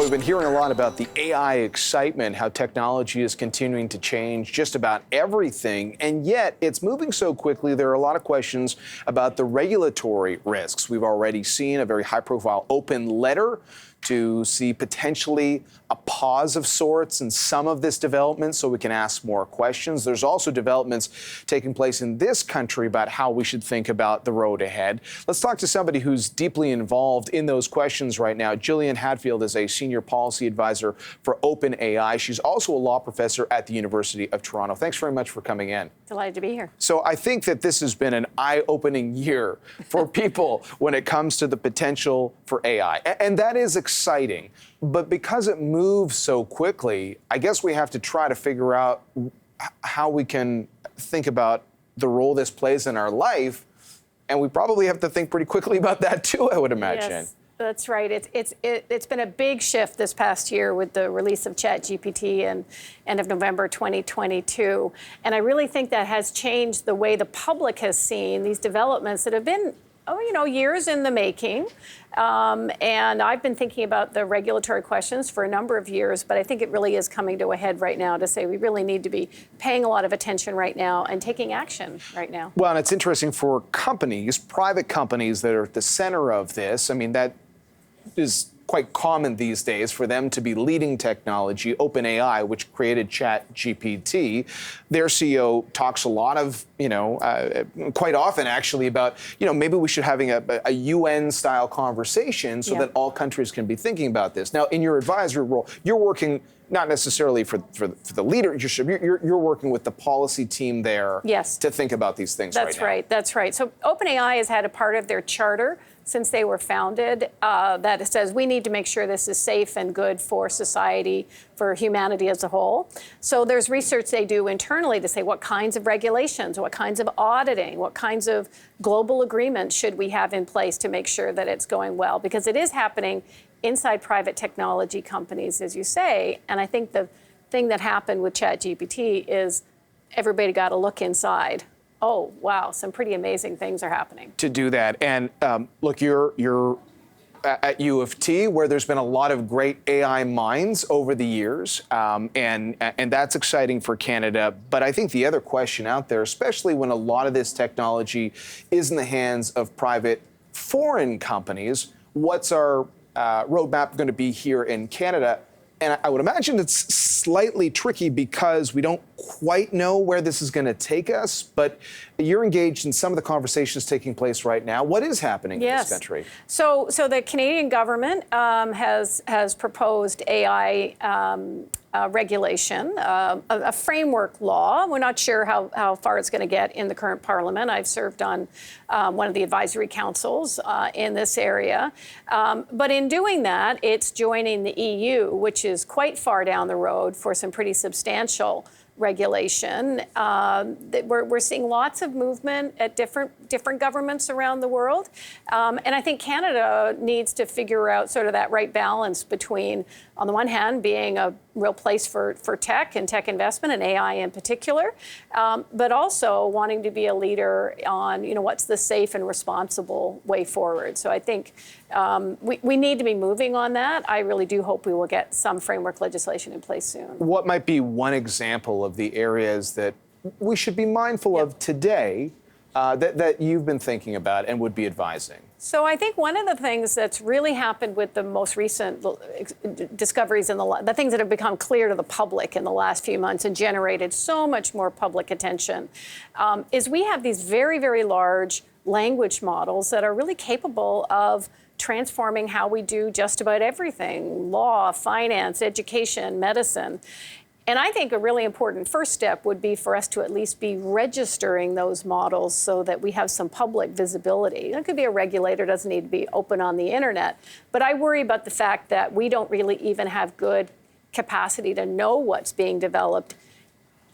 we've been hearing a lot about the AI excitement, how technology is continuing to change just about everything, and yet it's moving so quickly. There are a lot of questions about the regulatory risks. We've already seen a very high-profile open letter to see potentially a pause of sorts in some of this development so we can ask more questions. There's also developments taking place in this country about how we should think about the road ahead. Let's talk to somebody who's deeply involved in those questions right now. Jillian Hadfield is a senior policy advisor for OpenAI. She's also a law professor at the University of Toronto. Thanks very much for coming in. Delighted to be here. So I think that this has been an eye-opening year for people when it comes to the potential for AI. And that is exciting. But because it moves so quickly, I guess we have to try to figure out how we can think about the role this plays in our life. And we probably have to think pretty quickly about that too, I would imagine. Yes, that's right. It's been a big shift this past year with the release of ChatGPT and end of November 2022. And I really think that has changed the way the public has seen these developments that have been years in the making. And I've been thinking about the regulatory questions for a number of years, but I think it really is coming to a head right now to say we really need to be paying a lot of attention right now and taking action right now. Well, and it's interesting for companies, private companies that are at the center of this. I mean, that is quite common these days for them to be leading technology. OpenAI, which created ChatGPT, their CEO talks a lot of, quite often actually about, maybe we should having a UN-style conversation so that all countries can be thinking about this. Now, in your advisory role, you're working not necessarily for the leadership, you're working with the policy team there to think about these things right now. That's right. So OpenAI has had a part of their charter since they were founded that says we need to make sure this is safe and good for society, for humanity as a whole. So there's research they do internally to say what kinds of regulations, what kinds of auditing, what kinds of global agreements should we have in place to make sure that it's going well, because it is happening inside private technology companies, as you say. And I think the thing that happened with ChatGPT is everybody got to look inside. Oh, wow, some pretty amazing things are happening. To do that. And look, you're at U of T, where there's been a lot of great AI minds over the years, and that's exciting for Canada. But I think the other question out there, especially when a lot of this technology is in the hands of private foreign companies, what's our roadmap going to be here in Canada? And I would imagine it's slightly tricky because we don't quite know where this is going to take us, but you're engaged in some of the conversations taking place right now. What is happening in this country? So the Canadian government has proposed AI regulation, a framework law. We're not sure how far it's going to get in the current Parliament. I've served on one of the advisory councils in this area. But in doing that, it's joining the EU, which is quite far down the road for some pretty substantial regulation. We're seeing lots of movement at different governments around the world. And I think Canada needs to figure out sort of that right balance between, on the one hand, being a real place for tech and tech investment and AI in particular, but also wanting to be a leader on, what's the safe and responsible way forward. So I think we need to be moving on that. I really do hope we will get some framework legislation in place soon. What might be one example of the areas that we should be mindful of today that you've been thinking about and would be advising? So I think one of the things that's really happened with the most recent discoveries and the things that have become clear to the public in the last few months and generated so much more public attention is we have these very, very large language models that are really capable of transforming how we do just about everything: law, finance, education, medicine. And I think a really important first step would be for us to at least be registering those models so that we have some public visibility. It could be a regulator, doesn't need to be open on the internet. But I worry about the fact that we don't really even have good capacity to know what's being developed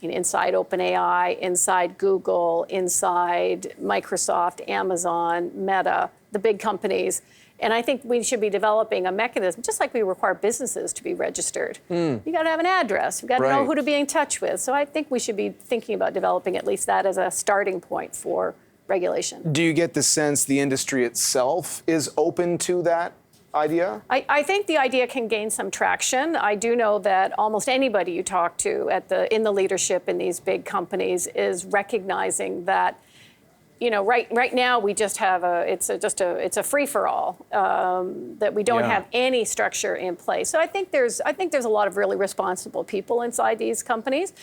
inside OpenAI, inside Google, inside Microsoft, Amazon, Meta, the big companies. And I think we should be developing a mechanism, just like we require businesses to be registered. You got to have an address. You've got to know who to be in touch with. So I think we should be thinking about developing at least that as a starting point for regulation. Do you get the sense the industry itself is open to that? idea? I think the idea can gain some traction. I do know that almost anybody you talk to in the leadership in these big companies is recognizing that, right now we just have it's a free for all, that we don't have any structure in place. So I think there's a lot of really responsible people inside these companies,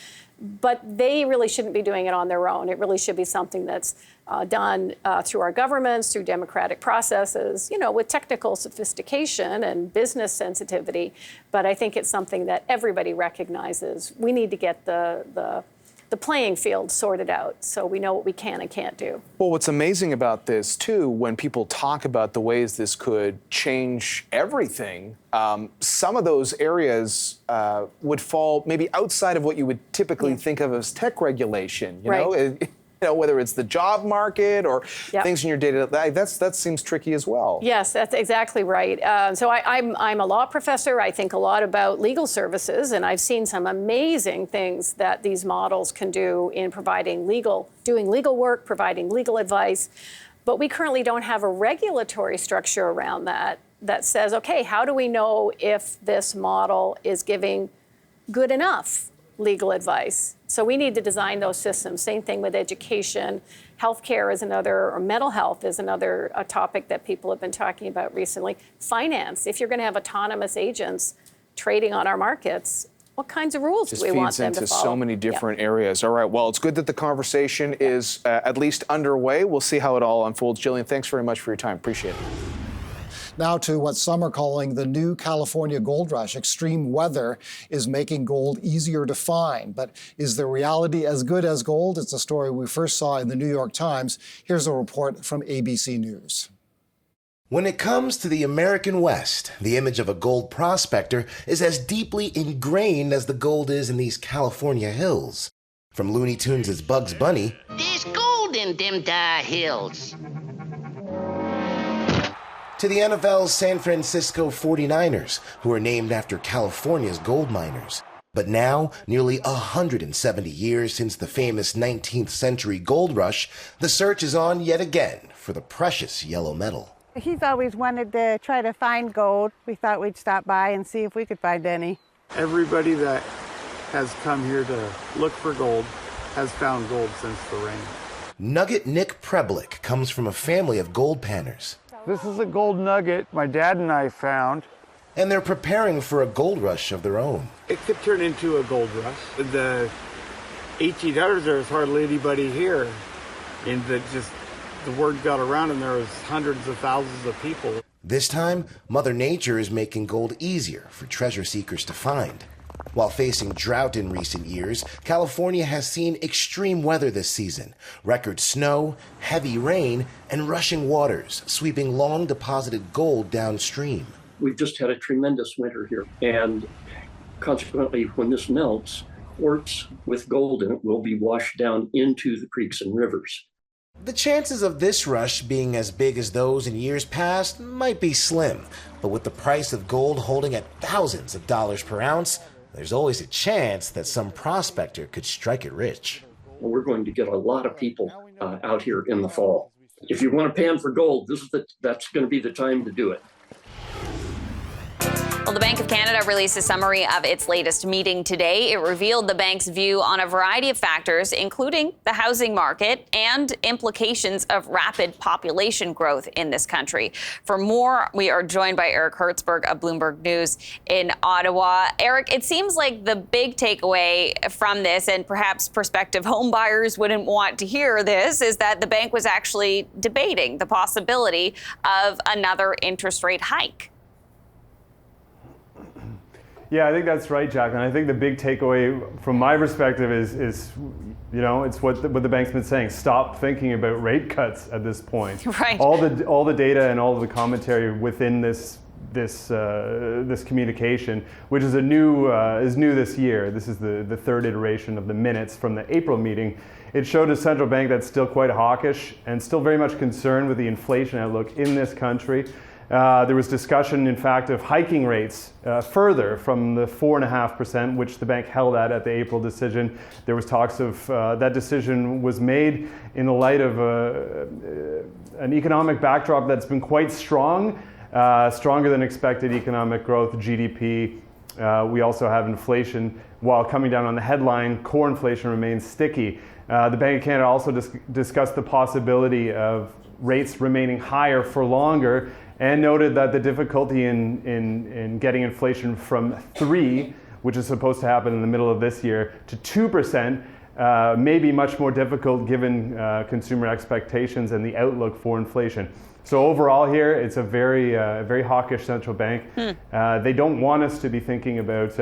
but they really shouldn't be doing it on their own. It really should be something that's done through our governments, through democratic processes, with technical sophistication and business sensitivity. But I think it's something that everybody recognizes. We need to get the playing field sorted out so we know what we can and can't do. Well, what's amazing about this, too, when people talk about the ways this could change everything, some of those areas would fall maybe outside of what you would typically think of as tech regulation, whether it's the job market or things in your day-to-day, that seems tricky as well. Yes, that's exactly right. So I'm a law professor. I think a lot about legal services, and I've seen some amazing things that these models can do in doing legal work, providing legal advice. But we currently don't have a regulatory structure around that says, okay, how do we know if this model is giving good enough legal advice? So we need to design those systems. Same thing with education. Healthcare is another, or mental health is another topic that people have been talking about recently. Finance, if you're going to have autonomous agents trading on our markets, what kinds of rules do we want them to follow? Just feeds into so many different areas. All right, well, it's good that the conversation is at least underway. We'll see how it all unfolds. Jillian, thanks very much for your time. Appreciate it. Now to what some are calling the new California gold rush. Extreme weather is making gold easier to find. But is the reality as good as gold? It's a story we first saw in the New York Times. Here's a report from ABC News. When it comes to the American West, the image of a gold prospector is as deeply ingrained as the gold is in these California hills. From Looney Tunes' Bugs Bunny, "There's gold in them dire hills," to the NFL's San Francisco 49ers, who are named after California's gold miners. But now, nearly 170 years since the famous 19th century gold rush, the search is on yet again for the precious yellow metal. He's always wanted to try to find gold. We thought we'd stop by and see if we could find any. Everybody that has come here to look for gold has found gold since the rain. Nugget Nick Preblick comes from a family of gold panners. This is a gold nugget my dad and I found. And they're preparing for a gold rush of their own. It could turn into a gold rush. The 1800s, there was hardly anybody here. And the word got around and there was hundreds of thousands of people. This time, Mother Nature is making gold easier for treasure seekers to find. While facing drought in recent years, California has seen extreme weather this season. Record snow, heavy rain, and rushing waters, sweeping long-deposited gold downstream. We've just had a tremendous winter here, and consequently, when this melts, quartz with gold in it will be washed down into the creeks and rivers. The chances of this rush being as big as those in years past might be slim, but with the price of gold holding at thousands of dollars per ounce, there's always a chance that some prospector could strike it rich. Well, we're going to get a lot of people out here in the fall. If you want to pan for gold, that's going to be the time to do it. Well, the Bank of Canada released a summary of its latest meeting today. It revealed the bank's view on a variety of factors, including the housing market and implications of rapid population growth in this country. For more, we are joined by Eric Hertzberg of Bloomberg News in Ottawa. Eric, it seems like the big takeaway from this, and perhaps prospective home buyers wouldn't want to hear this, is that the bank was actually debating the possibility of another interest rate hike. Yeah, I think that's right, Jacqueline. I think the big takeaway from my perspective is it's what the bank's been saying. Stop thinking about rate cuts at this point. Right. All the data and all of the commentary within this communication, which is new this year. This is the third iteration of the minutes from the April meeting. It showed a central bank that's still quite hawkish and still very much concerned with the inflation outlook in this country. There was discussion, in fact, of hiking rates further from the 4.5%, which the bank held at the April decision. There was talks of that decision was made in the light of an economic backdrop that's been quite strong, Stronger than expected economic growth, GDP. We also have inflation. While coming down on the headline, core inflation remains sticky. The Bank of Canada also discussed the possibility of rates remaining higher for longer and noted that the difficulty in getting inflation from 3%, which is supposed to happen in the middle of this year, to 2% may be much more difficult given consumer expectations and the outlook for inflation. So overall here, it's a very hawkish central bank. They don't want us to be thinking about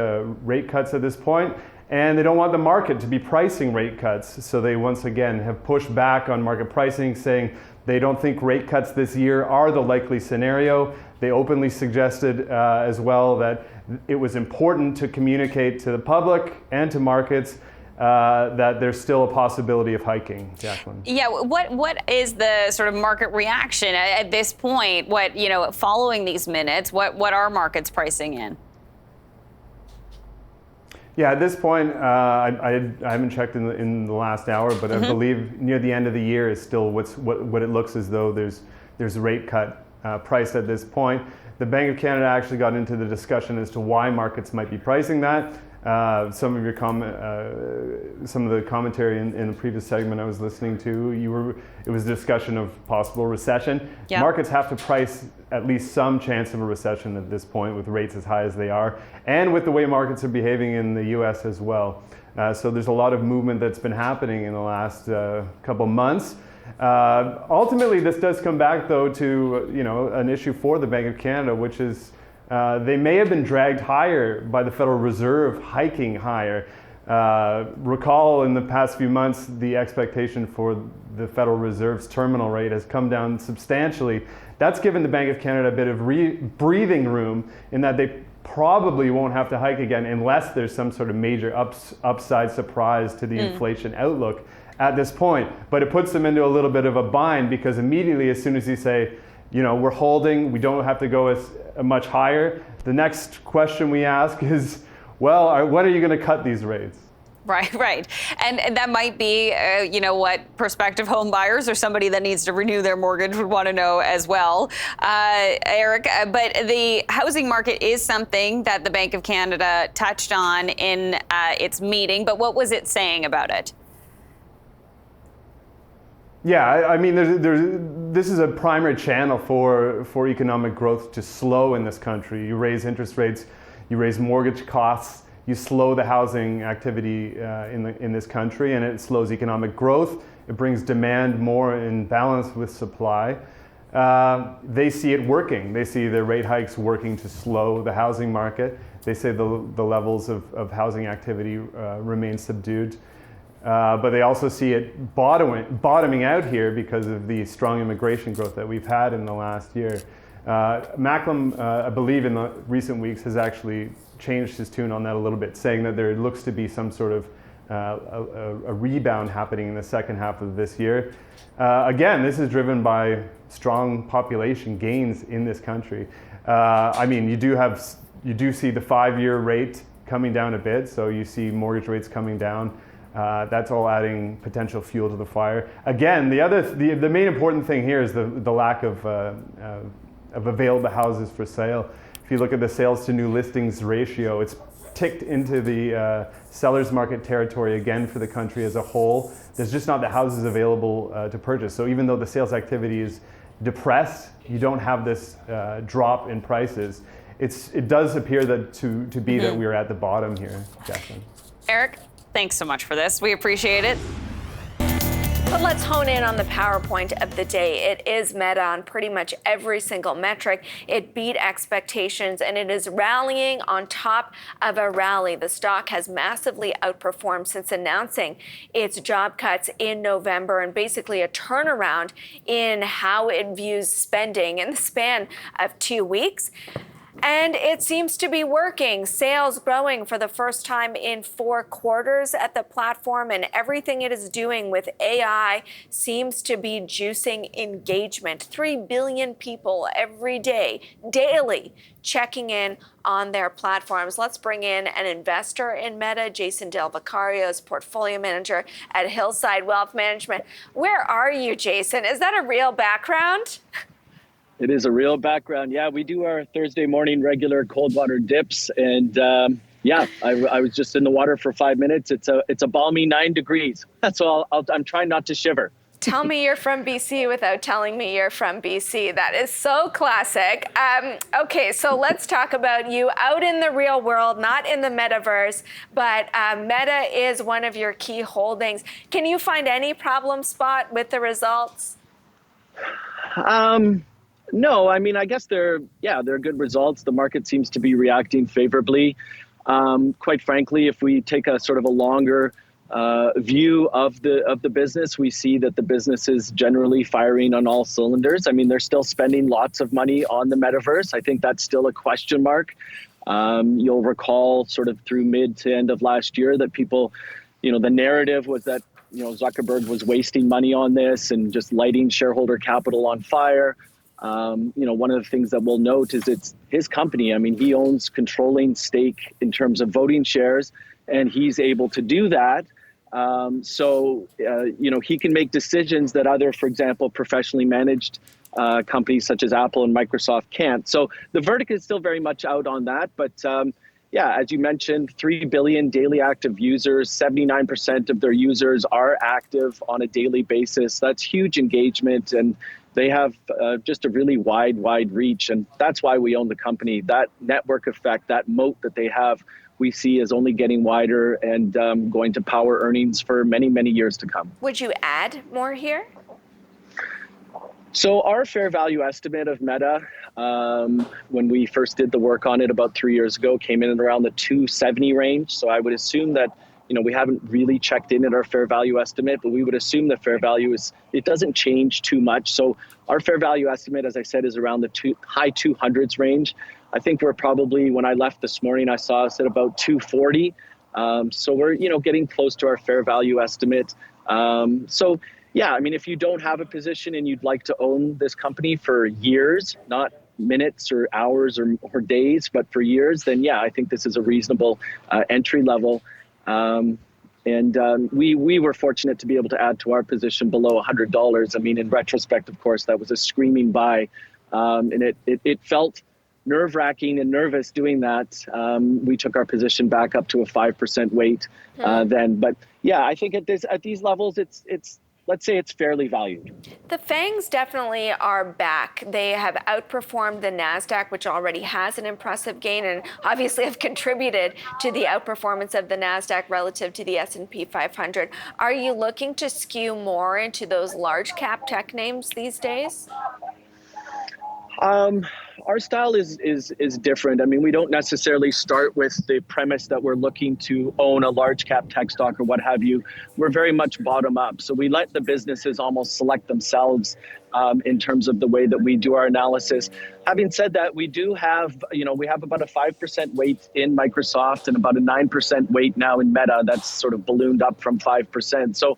rate cuts at this point, and they don't want the market to be pricing rate cuts. So they once again have pushed back on market pricing, saying they don't think rate cuts this year are the likely scenario. They openly suggested as well that it was important to communicate to the public and to markets that there's still a possibility of hiking. Jacqueline. Yeah, what is the sort of market reaction at this point? Following these minutes, what are markets pricing in? Yeah, at this point, I haven't checked in the last hour, but I believe near the end of the year is still what it looks as though there's a rate cut priced at this point. The Bank of Canada actually got into the discussion as to why markets might be pricing that. Some of the commentary in the previous segment I was listening to, it was a discussion of possible recession. Yep. Markets have to price at least some chance of a recession at this point with rates as high as they are, and with the way markets are behaving in the US as well. So there's a lot of movement that's been happening in the last couple months. Ultimately, this does come back though to an issue for the Bank of Canada, which is they may have been dragged higher by the Federal Reserve hiking higher. Recall in the past few months, the expectation for the Federal Reserve's terminal rate has come down substantially. That's given the Bank of Canada a bit of breathing room in that they probably won't have to hike again unless there's some sort of major upside surprise to the inflation outlook at this point. But it puts them into a little bit of a bind because immediately as soon as you say, we're holding, we don't have to go as much higher, the next question we ask is, well, when are you going to cut these rates? Right. And that might be, what prospective home buyers or somebody that needs to renew their mortgage would want to know as well, Eric. But the housing market is something that the Bank of Canada touched on in its meeting. But what was it saying about it? Yeah, I mean, this is a primary channel for economic growth to slow in this country. You raise interest rates, you raise mortgage costs, you slow the housing activity in this country, and it slows economic growth. It brings demand more in balance with supply. They see it working. They see the rate hikes working to slow the housing market. They say the levels of housing activity remain subdued. But they also see it bottoming out here because of the strong immigration growth that we've had in the last year. Macklem, I believe in the recent weeks, has actually changed his tune on that a little bit, saying that there looks to be some sort of a rebound happening in the second half of this year. Again, this is driven by strong population gains in this country. I mean, you do see the 5-year rate coming down a bit, so you see mortgage rates coming down. That's all adding potential fuel to the fire. Again, the main important thing here is the lack of available houses for sale. If you look at the sales to new listings ratio, it's ticked into the seller's market territory again for the country as a whole. There's just not the houses available to purchase. So even though the sales activity is depressed, you don't have this drop in prices. It does appear to be that we are at the bottom here, Jacqueline. Eric, thanks so much for this. We appreciate it. But let's hone in on the PowerPoint of the day. It is Meta on pretty much every single metric. It beat expectations, and it is rallying on top of a rally. The stock has massively outperformed since announcing its job cuts in November, and basically a turnaround in how it views spending in the span of 2 weeks. And it seems to be working. Sales growing for the first time in 4 quarters at the platform, and everything it is doing with AI seems to be juicing engagement. 3 billion people every day, daily, checking in on their platforms. Let's bring in an investor in Meta, Jason Del Vicario's portfolio manager at Hillside Wealth Management. Where are you, Jason? Is that a real background? It is a real background. Yeah, we do our Thursday morning regular cold water dips, and I was just in the water for 5 minutes. It's a balmy 9 degrees. So I'm trying not to shiver. Tell me you're from BC without telling me you're from BC. That is so classic. Okay, so let's talk about you out in the real world, not in the metaverse, but Meta is one of your key holdings. Can you find any problem spot with the results? No, I mean, I guess they're good results. The market seems to be reacting favorably. Quite frankly, if we take a sort of a longer view of the business, we see that the business is generally firing on all cylinders. I mean, they're still spending lots of money on the metaverse. I think that's still a question mark. You'll recall sort of through mid to end of last year that people, the narrative was that, Zuckerberg was wasting money on this and just lighting shareholder capital on fire. One of the things that we'll note is it's his company. I mean, he owns controlling stake in terms of voting shares, and he's able to do that. He can make decisions that other, for example, professionally managed companies such as Apple and Microsoft can't. So the verdict is still very much out on that. But as you mentioned, 3 billion daily active users, 79% of their users are active on a daily basis. That's huge engagement, and they have just a really wide reach. And that's why we own the company. That network effect, that moat that they have, we see is only getting wider and going to power earnings for many, many years to come. Would you add more here? So our fair value estimate of Meta, when we first did the work on it about 3 years ago, came in at around the 270 range. So I would assume that, we haven't really checked in at our fair value estimate, but we would assume the fair value it doesn't change too much. So our fair value estimate, as I said, is around the high 200s range. I think we're probably, when I left this morning, I saw us at about 240. So we're, getting close to our fair value estimate. If you don't have a position and you'd like to own this company for years, not minutes or hours or days, but for years, then I think this is a reasonable entry level. We were fortunate to be able to add to our position below $100. I mean, in retrospect, of course, that was a screaming buy. And it felt nerve-wracking and nervous doing that. We took our position back up to a 5% weight then. But I think at these levels, it's let's say it's fairly valued. The FANGs definitely are back. They have outperformed the NASDAQ, which already has an impressive gain, and obviously have contributed to the outperformance of the NASDAQ relative to the S&P 500. Are you looking to skew more into those large cap tech names these days? Our style is different. I mean, we don't necessarily start with the premise that we're looking to own a large cap tech stock or what have you. We're very much bottom up. So we let the businesses almost select themselves in terms of the way that we do our analysis. Having said that, we do have, we have about a 5% weight in Microsoft and about a 9% weight now in Meta. That's sort of ballooned up from 5%. So,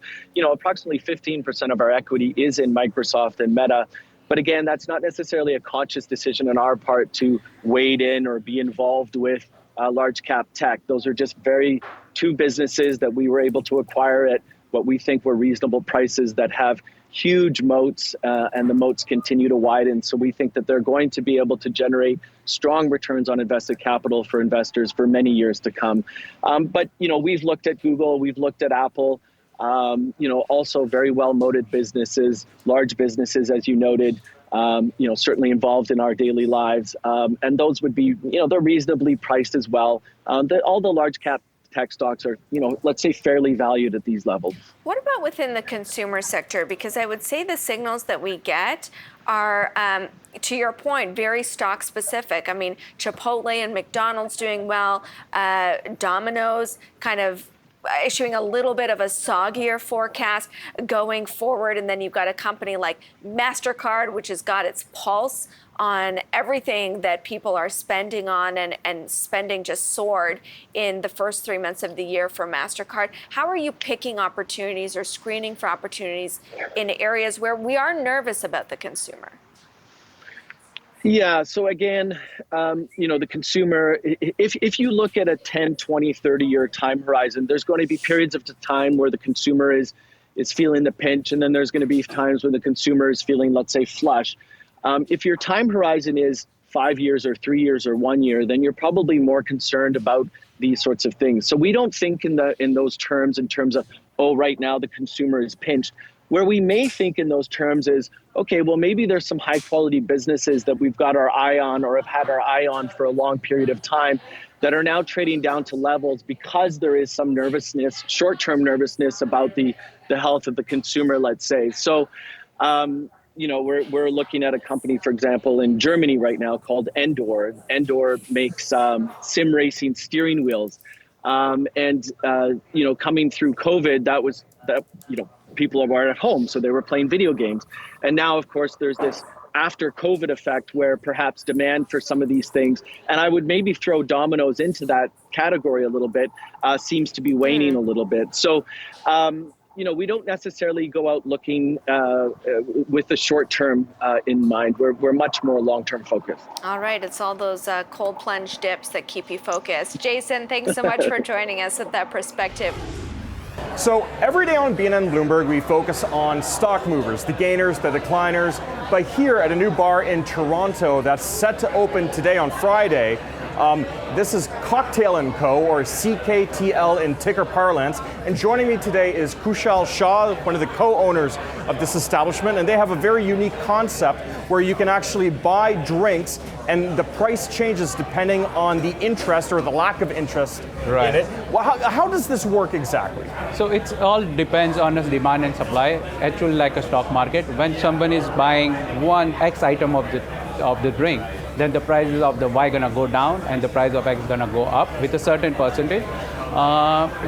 approximately 15% of our equity is in Microsoft and Meta. But again, that's not necessarily a conscious decision on our part to wade in or be involved with large cap tech. Those are just two businesses that we were able to acquire at what we think were reasonable prices that have huge moats, and the moats continue to widen. So we think that they're going to be able to generate strong returns on invested capital for investors for many years to come. But we've looked at Google, we've looked at Apple. Also very well-moated businesses, large businesses, as you noted, certainly involved in our daily lives. And those would be, they're reasonably priced as well. All the large cap tech stocks are, let's say fairly valued at these levels. What about within the consumer sector? Because I would say the signals that we get are, to your point, very stock specific. I mean, Chipotle and McDonald's doing well, Domino's kind of issuing a little bit of a soggier forecast going forward. And then you've got a company like MasterCard, which has got its pulse on everything that people are spending on, and spending just soared in the first 3 months of the year for MasterCard. How are you picking opportunities or screening for opportunities in areas where we are nervous about the consumer? Yeah, so again, the consumer, if you look at a 10, 20, 30-year time horizon, there's going to be periods of time where the consumer is feeling the pinch, and then there's going to be times when the consumer is feeling, let's say, flush. If your time horizon is 5 years or 3 years or 1 year, then you're probably more concerned about these sorts of things. So we don't think in those terms, in terms of, oh, right now the consumer is pinched. Where we may think in those terms is, okay, well, maybe there's some high quality businesses that we've got our eye on or have had our eye on for a long period of time that are now trading down to levels because there is some nervousness, short-term nervousness about the health of the consumer, let's say. So, we're looking at a company, for example, in Germany right now called Endor. Endor makes sim racing steering wheels. Coming through COVID, people are at home, so they were playing video games. And now, of course, there's this after COVID effect where perhaps demand for some of these things, and I would maybe throw Domino's into that category a little bit, seems to be waning a little bit. So, we don't necessarily go out looking with the short term in mind. We're much more long-term focused. All right, it's all those cold plunge dips that keep you focused. Jason, thanks so much for joining us with that perspective. So every day on BNN Bloomberg, we focus on stock movers, the gainers, the decliners. But here at a new bar in Toronto that's set to open today on Friday, this is Cocktail & Co., or CKTL in ticker parlance. And joining me today is Kushal Shah, one of the co-owners of this establishment. And they have a very unique concept where you can actually buy drinks and the price changes depending on the interest or the lack of interest in it. Well, how does this work exactly? So it all depends on the demand and supply, actually like a stock market. When someone is buying one X item of the drink, then the prices of the Y gonna go down and the price of X gonna go up with a certain percentage.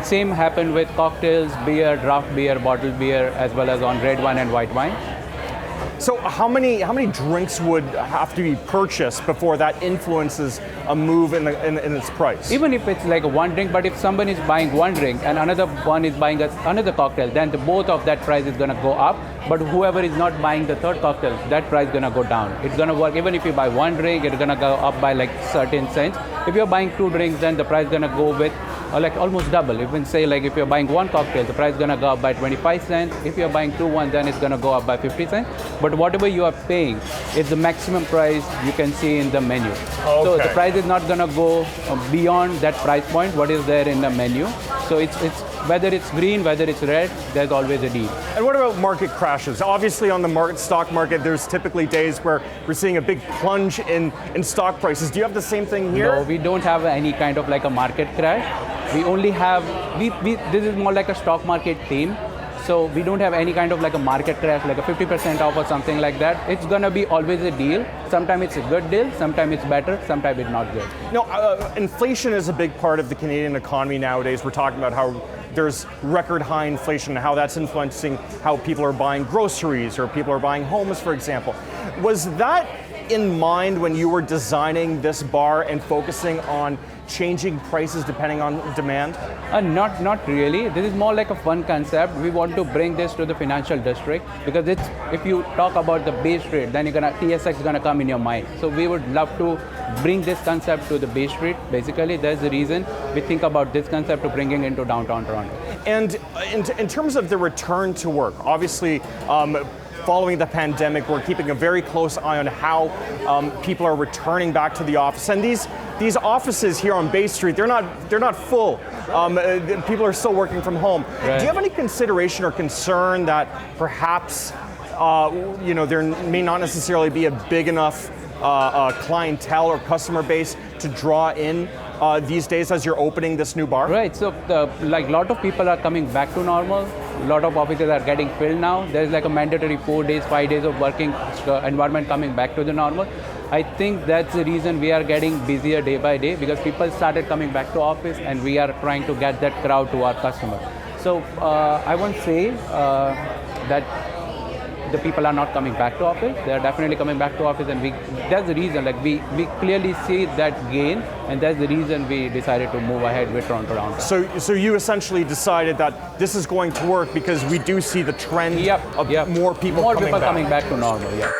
Same happened with cocktails, beer, draft beer, bottled beer, as well as on red wine and white wine. So how many drinks would have to be purchased before that influences a move in its price? Even if it's like one drink, but if someone is buying one drink and another one is buying another cocktail, then both of that price is gonna go up. But whoever is not buying the third cocktail, that price is gonna go down. It's gonna work even if you buy one drink, it's gonna go up by like certain cents. If you're buying two drinks, then the price is gonna go with like almost double. Even say like if you're buying one cocktail, the price is gonna go up by 25 cents. If you're buying two ones, then it's gonna go up by 50 cents. But whatever you are paying is the maximum price you can see in the menu. Okay. So the price is not gonna go beyond that price point, what is there in the menu. So it's whether it's green, whether it's red, there's always a deal. And what about market crashes? Obviously on the stock market, there's typically days where we're seeing a big plunge in stock prices. Do you have the same thing here? No, we don't have any kind of like a market crash. We only have, this is more like a stock market theme. So we don't have any kind of like a market crash, like a 50% off or something like that. It's gonna be always a deal. Sometimes it's a good deal, sometimes it's better, sometimes it's not good. No, inflation is a big part of the Canadian economy nowadays. We're talking about how there's record high inflation and how that's influencing how people are buying groceries or people are buying homes, for example. Was that in mind when you were designing this bar and focusing on changing prices depending on demand? Not really. This is more like a fun concept. We want to bring this to the financial district because if you talk about the Bay Street, then TSX is gonna come in your mind. So we would love to bring this concept to the Bay Street. Basically, there's the reason we think about this concept to bringing into downtown Toronto. And in terms of the return to work, obviously, following the pandemic, we're keeping a very close eye on how people are returning back to the office. And these offices here on Bay Street, they're not full. People are still working from home. Right. Do you have any consideration or concern that perhaps there may not necessarily be a big enough clientele or customer base to draw in these days as you're opening this new bar? Right. So like a lot of people are coming back to normal. A lot of offices are getting filled now. There's like a mandatory 4 days, 5 days of working environment coming back to the normal. I think that's the reason we are getting busier day by day because people started coming back to office and we are trying to get that crowd to our customers. So I won't say that the people are not coming back to office. They are definitely coming back to office, and that's the reason. Like we clearly see that gain, and that's the reason we decided to move ahead with Toronto Round. So you essentially decided that this is going to work because we do see the trend of more people coming back to normal. Yeah.